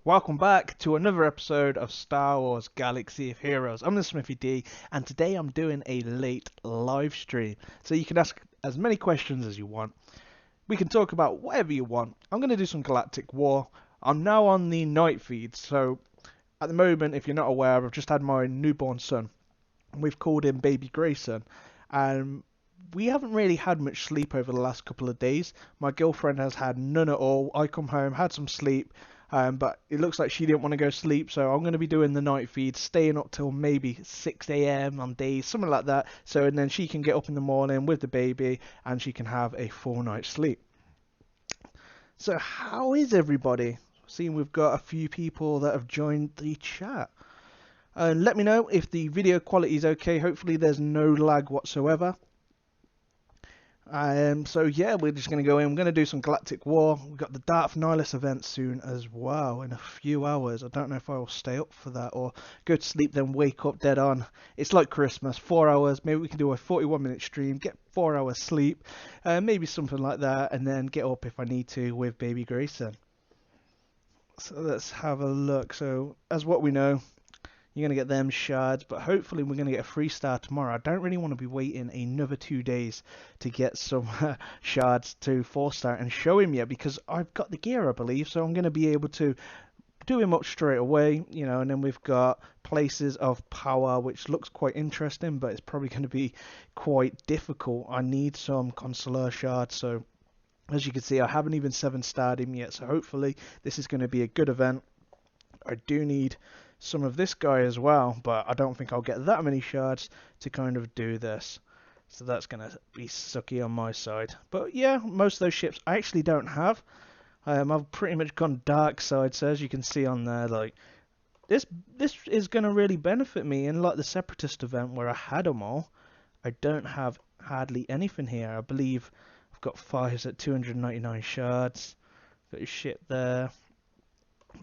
Welcome back to another episode of Star Wars Galaxy of Heroes. I'm the Smithie D, and today I'm doing a late live stream. So you can ask as many questions as you want. We can talk about whatever you want. I'm going to do some Galactic War. I'm now on the night feed, so at the moment, if you're not aware, I've just had my newborn son. We've called him Baby Grayson, and we haven't really had much sleep over the last couple of days. My girlfriend has had none at all. I come home, had some sleep, but it looks like she didn't want to go sleep, so I'm going to be doing the night feed, staying up till maybe 6 a.m. on days, something like that. So, and then she can get up in the morning with the baby, and she can have a full night's sleep. So, how is everybody? Seeing we've got a few people that have joined the chat. And let me know if the video quality is okay. Hopefully there's no lag whatsoever. So yeah, we're just going to go in. We're going to do some Galactic War. We've got the Darth Nihilus event soon as well, in a few hours. I don't know if I will stay up for that or go to sleep then wake up dead on. It's like Christmas, 4 hours. Maybe we can do a 41-minute stream, get 4 hours sleep, maybe something like that, and then get up if I need to with Baby Grayson. So let's have a look. So as what we know, you're going to get them shards, but hopefully we're going to get a 3-star tomorrow. I don't really want to be waiting another 2 days to get some shards to 4-star and show him yet, because I've got the gear, I believe, so I'm going to be able to do him up straight away, you know. And then we've got places of power, which looks quite interesting, but it's probably going to be quite difficult. I need some consular shards, so as you can see, I haven't even 7-starred him yet, so hopefully this is going to be a good event. I do need some of this guy as well, but I don't think I'll get that many shards to kind of do this. So that's going to be sucky on my side. But yeah, most of those ships I actually don't have. I've pretty much gone dark side, so as you can see on there, like this is going to really benefit me. In like the Separatist event where I had them all, I don't have hardly anything here. I believe I've got 5s at 299 shards. Got his ship there.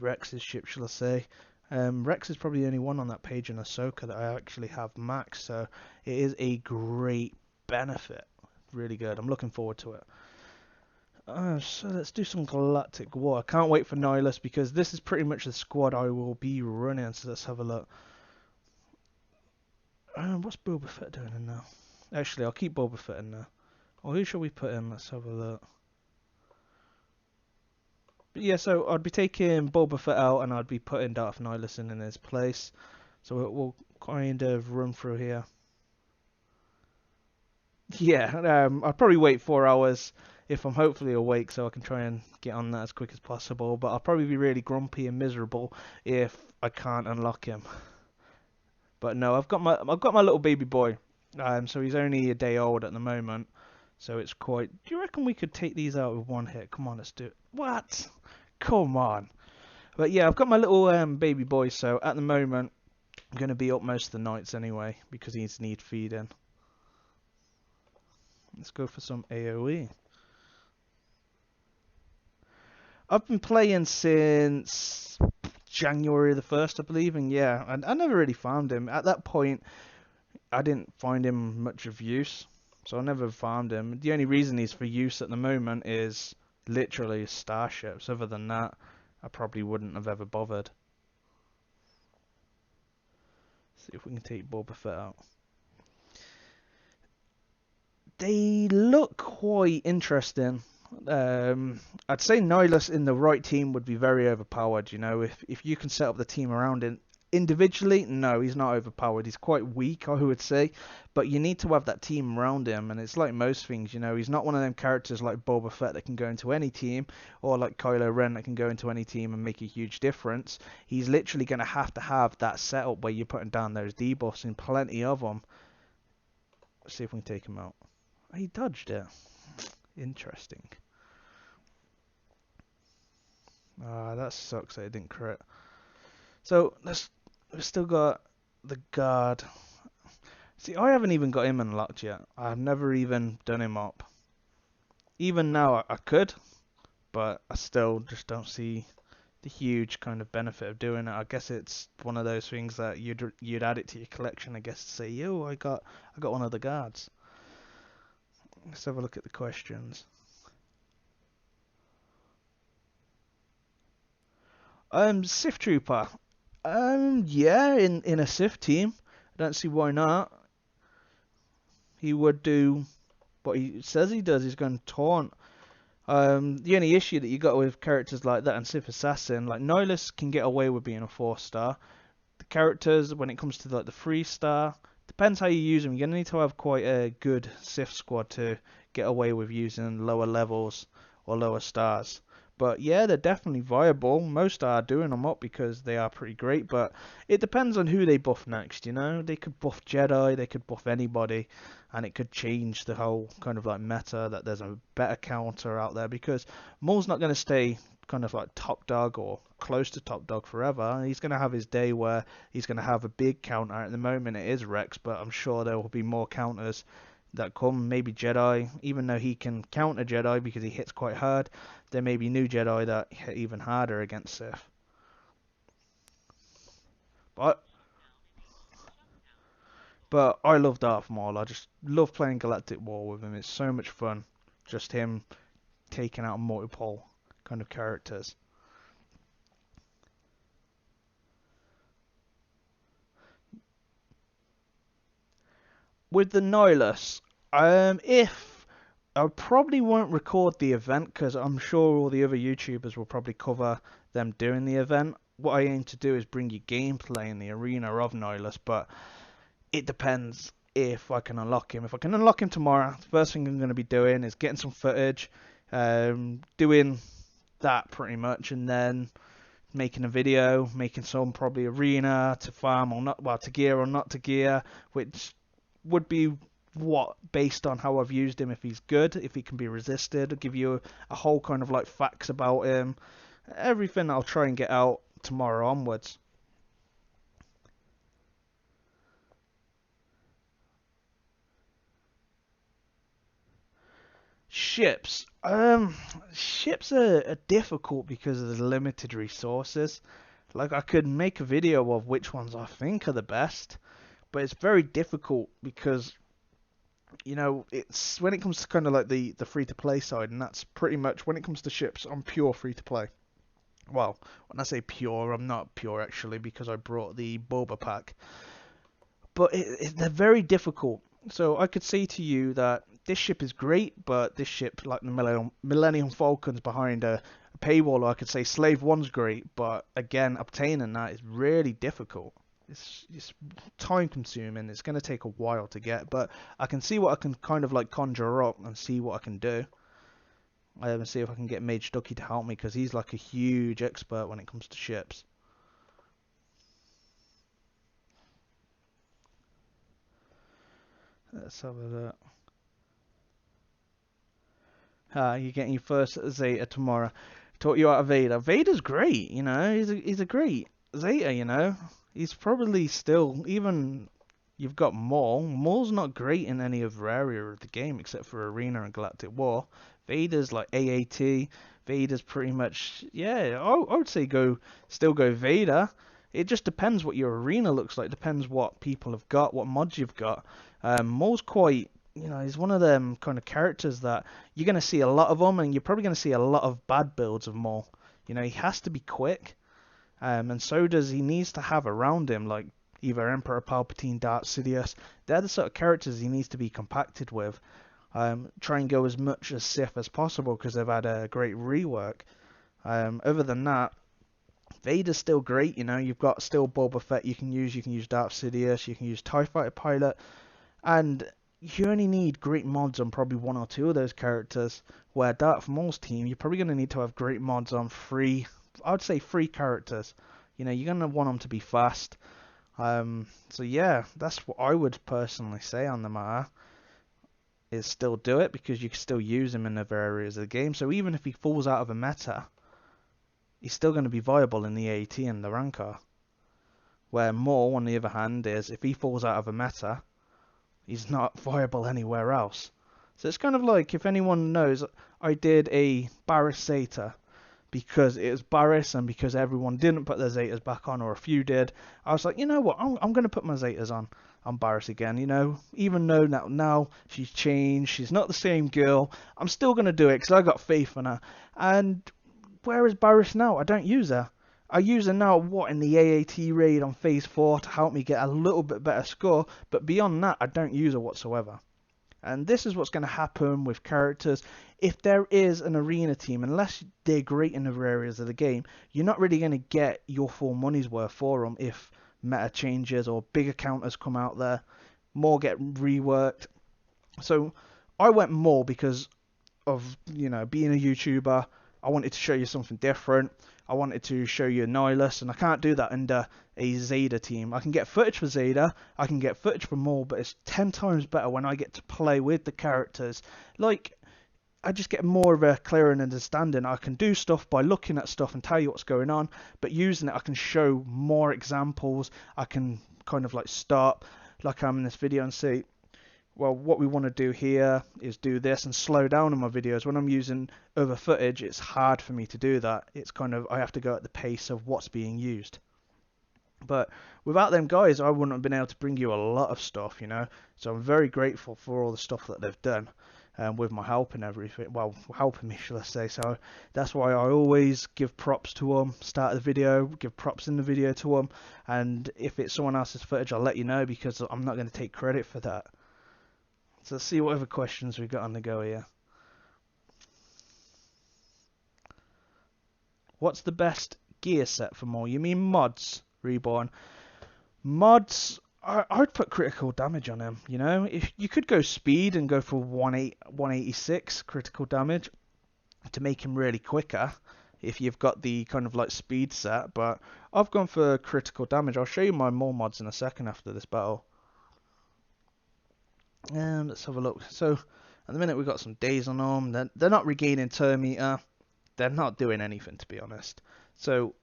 Rex's ship, shall I say. Rex is probably the only one on that page in Ahsoka that I actually have max, so it is a great benefit. Really good. I'm looking forward to it. So let's do some Galactic War. I can't wait for Nihilus because this is pretty much the squad I will be running, so let's have a look. What's Boba Fett doing in there? Actually, I'll keep Boba Fett in there. Or who shall we put in? Let's have a look. But yeah, so I'd be taking Boba Fett out and I'd be putting Darth Nihilus in his place. So we'll kind of run through here. Yeah, I'll probably wait 4 hours if I'm hopefully awake, so I can try and get on that as quick as possible. But I'll probably be really grumpy and miserable if I can't unlock him. But no, I've got my little baby boy. So he's only a day old at the moment. So it's quite. Do you reckon we could take these out with one hit? Come on, let's do it. What? Come on. But yeah, I've got my little baby boy. So at the moment, I'm going to be up most of the nights anyway because he needs feeding. Let's go for some AoE. I've been playing since January the 1st, I believe, and yeah, I never really found him. At that point, I didn't find him much of use, so I never farmed him. The only reason he's for use at the moment is literally starships. Other than that, I probably wouldn't have ever bothered. See if we can take Boba Fett out. They look quite interesting. I'd say Nihilus in the right team would be very overpowered. You know, if you can set up the team around him individually, no, he's not overpowered. He's quite weak, I would say, but you need to have that team around him. And it's like most things, you know, he's not one of them characters like Boba Fett that can go into any team, or like Kylo Ren that can go into any team and make a huge difference. He's literally going to have that setup where you're putting down those debuffs and plenty of them. Let's see if we can take him out. He dodged it. Interesting. That sucks that it didn't crit. So we've still got the guard. See, I haven't even got him unlocked yet. I've never even done him up. Even now I could, but I still just don't see the huge kind of benefit of doing it. I guess it's one of those things that you'd add it to your collection, I guess, to say, yo, I got one of the guards. Let's have a look at the questions. Sith Trooper. Yeah, in a Sith team, I don't see why not. He would do what he says he does. He's going to taunt. The only issue that you got with characters like that and Sith Assassin, like Nihilus can get away with being a 4-star. The characters, when it comes to like the 3-star, depends how you use them. You're gonna need to have quite a good Sith squad to get away with using lower levels or lower stars. But yeah, they're definitely viable. Most are doing them up because they are pretty great, but it depends on who they buff next, you know? They could buff Jedi, they could buff anybody, and it could change the whole kind of like meta that there's a better counter out there because Maul's not going to stay kind of like top dog or close to top dog forever. He's going to have his day where he's going to have a big counter. At the moment it is Rex, but I'm sure there will be more counters that come. Maybe Jedi, even though he can counter Jedi because he hits quite hard, there may be new Jedi that hit even harder against Sith. But but I love Darth Maul. I just love playing Galactic War with him. It's so much fun. Just him taking out multiple kind of characters. With the Nihilus, if I probably won't record the event because I'm sure all the other YouTubers will probably cover them doing the event. What I aim to do is bring you gameplay in the arena of Nihilus, but it depends if I can unlock him. If I can unlock him tomorrow, the first thing I'm going to be doing is getting some footage, doing that pretty much, and then making a video, making some probably arena to farm or not, well, to gear or not to gear, which would be what based on how I've used him. If he's good, if he can be resisted, I'll give you a whole kind of like facts about him, everything I'll try and get out tomorrow onwards. Ships. Ships are difficult because of the limited resources. Like I could make a video of which ones I think are the best, but it's very difficult because it's when it comes to kind of like the free to play side, and that's pretty much when it comes to ships. I'm pure free to play. Well, when I say pure, I'm not pure actually because I brought the Boba pack, but they're very difficult. So I could say to you that this ship is great, but this ship, like the Millennium Falcon's behind a paywall, or I could say Slave One's great, but again, obtaining that is really difficult. It's time consuming. It's going to take a while to get, but I can see what I can kind of like conjure up and see what I can do. I even see if I can get Mage Ducky to help me because he's like a huge expert when it comes to ships. Let's have a look. You're getting your first Zeta tomorrow. Taught you out of Vader. Vader's great, you know. He's a great Zeta, you know. He's probably still even. You've got Maul. Maul's not great in any other area of the game except for Arena and Galactic War. Vader's like AAT. Vader's pretty much yeah. I would say still go Vader. It just depends what your arena looks like. Depends what people have got, what mods you've got. Maul's quite he's one of them kind of characters that you're going to see a lot of them, and you're probably going to see a lot of bad builds of Maul. He has to be quick, and so does he needs to have around him, like either Emperor Palpatine, Darth Sidious. They're the sort of characters he needs to be compacted with. Try and go as much as Sith as possible because they've had a great rework. Other than that, Vader's still great, you've got still Boba Fett you can use Darth Sidious, you can use TIE Fighter Pilot, and you only need great mods on probably one or two of those characters, where Darth Maul's team, you're probably going to need to have great mods on I would say three characters. You're going to want them to be fast. So yeah, that's what I would personally say on the matter, is still do it, because you can still use him in other areas of the game. So even if he falls out of a meta, he's still going to be viable in the AT and the Rancor. Where Maul, on the other hand, is if he falls out of a meta, he's not viable anywhere else. So it's kind of like, if anyone knows, I did a Barris Zeta because it was Barris and because everyone didn't put their Zetas back on, or a few did. I was like, you know what, I'm going to put my Zetas on Barris again, even though now she's changed, she's not the same girl, I'm still going to do it because I got faith in her. And where is Barris now? I don't use her. I use it now, what, in the AAT raid on phase 4 to help me get a little bit better score, but beyond that, I don't use it whatsoever. And this is what's going to happen with characters. If there is an arena team, unless they're great in other areas of the game, you're not really going to get your full money's worth for them if meta changes or bigger counters come out there. More get reworked. So I went more because of, you know, being a YouTuber. I wanted to show you something different. I wanted to show you a Nihilus, and I can't do that under a Zeta team. I can get footage for Zeta, I can get footage for Maul, but it's 10 times better when I get to play with the characters. Like, I just get more of a clearer understanding. I can do stuff by looking at stuff and tell you what's going on, but using it, I can show more examples. I can kind of like stop, like I'm in this video, and say, well, what we want to do here is do this, and slow down in my videos. When I'm using other footage, it's hard for me to do that. It's kind of, I have to go at the pace of what's being used. But without them guys, I wouldn't have been able to bring you a lot of stuff, you know. So I'm very grateful for all the stuff that they've done with my help and everything. Well, helping me, shall I say. So that's why I always give props to them. Start the video, give props in the video to them. And if it's someone else's footage, I'll let you know, because I'm not going to take credit for that. So let's see what other questions we've got on the go here. What's the best gear set for more? You mean mods, Reborn? Mods, I'd put critical damage on him, you know? If you could go speed and go for 186 critical damage to make him really quicker, if you've got the kind of like speed set, but I've gone for critical damage. I'll show you my more mods in a second after this battle. And let's have a look. So at the minute we've got some days on them. They're not regaining turn meter. They're not doing anything, to be honest. So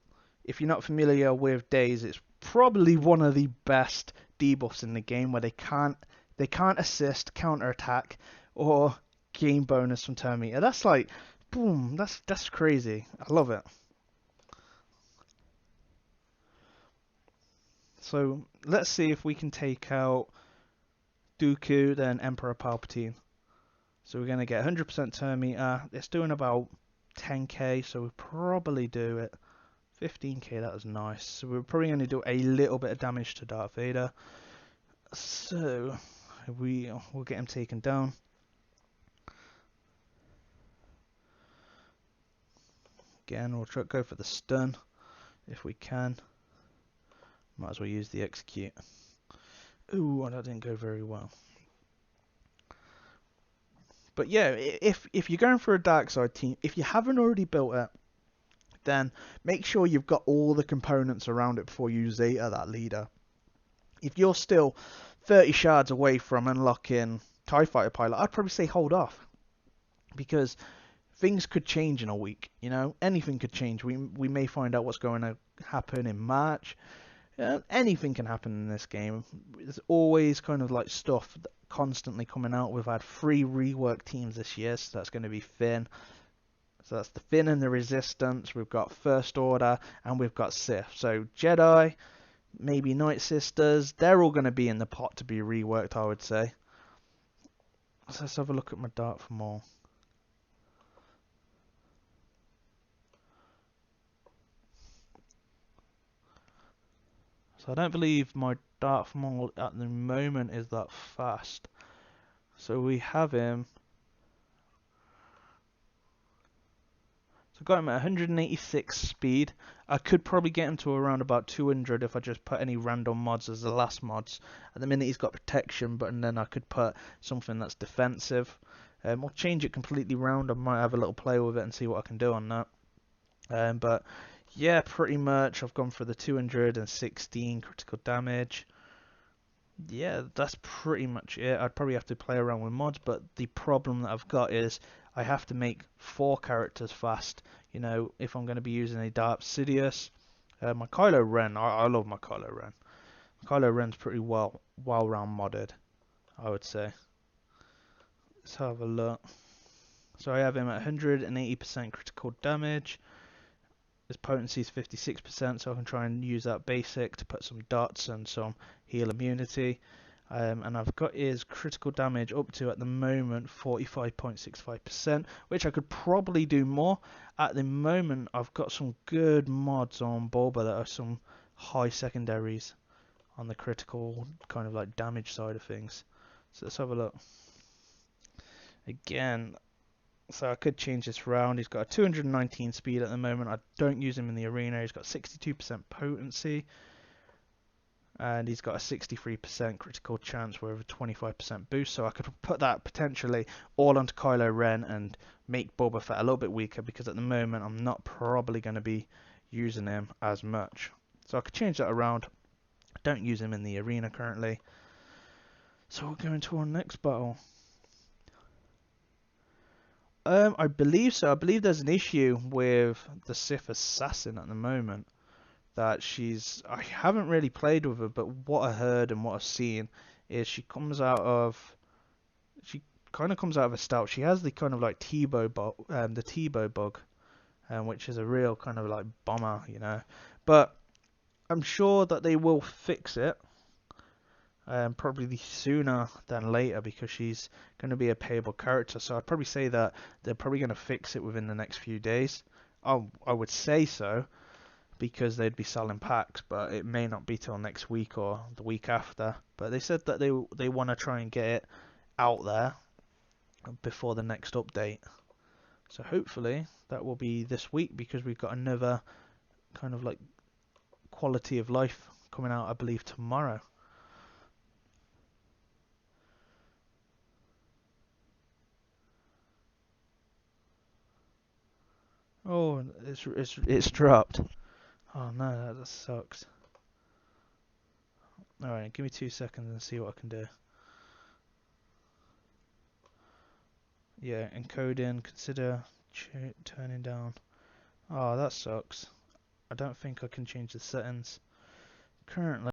if you're not familiar with days, it's probably one of the best debuffs in the game, where they can't assist, counter attack, or gain bonus from turn meter. That's like, boom, that's crazy. I love it. So let's see if we can take out Dooku, then Emperor Palpatine. So we're going to get 100% turn meter. It's doing about 10k, so we'll probably do it. 15k, that was nice. So we're probably going to do a little bit of damage to Darth Vader. So we'll get him taken down. Again, we'll go for the stun if we can. Might as well use the execute. Ooh, that didn't go very well. But yeah, if you're going for a dark side team, if you haven't already built it, then make sure you've got all the components around it before you Zeta that leader. If you're still 30 shards away from unlocking TIE Fighter Pilot, I'd probably say hold off, because things could change in a week, you know, anything could change. We may find out what's going to happen in March. Anything can happen in this game. There's always kind of like stuff constantly coming out. We've had 3 rework teams this year, so that's going to be Finn. So that's the Finn and the Resistance. We've got First Order, and we've got Sith. So Jedi, maybe Night Sisters, they're all going to be in the pot to be reworked, I would say. So let's have a look at my dart for more. So I don't believe my dart for more at the moment is that fast. So we have him. So I got him at 186 speed. I could probably get him to around about 200 if I just put any random mods as the last mods. At the minute he's got protection, but then I could put something that's defensive. I'll change it completely round. I might have a little play with it and see what I can do on that. But yeah, pretty much I've gone for the 216 critical damage. Yeah, that's pretty much it. I'd probably have to play around with mods, but the problem that I've got is I have to make 4 characters fast. You know, if I'm going to be using a Darth Sidious, my Kylo Ren, I love my Kylo Ren. Kylo Ren's pretty well round modded, I would say. Let's have a look. So I have him at 180% critical damage. His potency is 56%, so I can try and use that basic to put some dots and some heal immunity. And I've got his critical damage up to, at the moment, 45.65%, which I could probably do more. At the moment, I've got some good mods on Bulba that are some high secondaries on the critical kind of like damage side of things. So let's have a look. Again, so I could change this round. He's got a 219 speed at the moment. I don't use him in the arena. He's got 62% potency. And he's got a 63% critical chance with a 25% boost, so I could put that potentially all onto Kylo Ren and make Boba Fett a little bit weaker, because at the moment I'm not probably going to be using him as much. So I could change that around. I don't use him in the arena currently. So we'll go into our next battle. I believe so. I believe there's an issue with the Sith Assassin at the moment. That I haven't really played with her, but what I heard and what I've seen is she kind of comes out of a stealth. She has the kind of like the Tebow bug, which is a real kind of like bomber, you know. But I'm sure that they will fix it, probably sooner than later, because she's going to be a playable character. So I'd probably say that they're probably going to fix it within the next few days. I would say so, because they'd be selling packs, but it may not be till next week or the week after. But they said that they want to try and get it out there before the next update. So hopefully that will be this week, because we've got another kind of like quality of life coming out, I believe, tomorrow. Oh, it's dropped. Oh no, that sucks. Alright, give me 2 seconds and see what I can do. Yeah, encoding, consider turning down. Oh, that sucks. I don't think I can change the settings currently.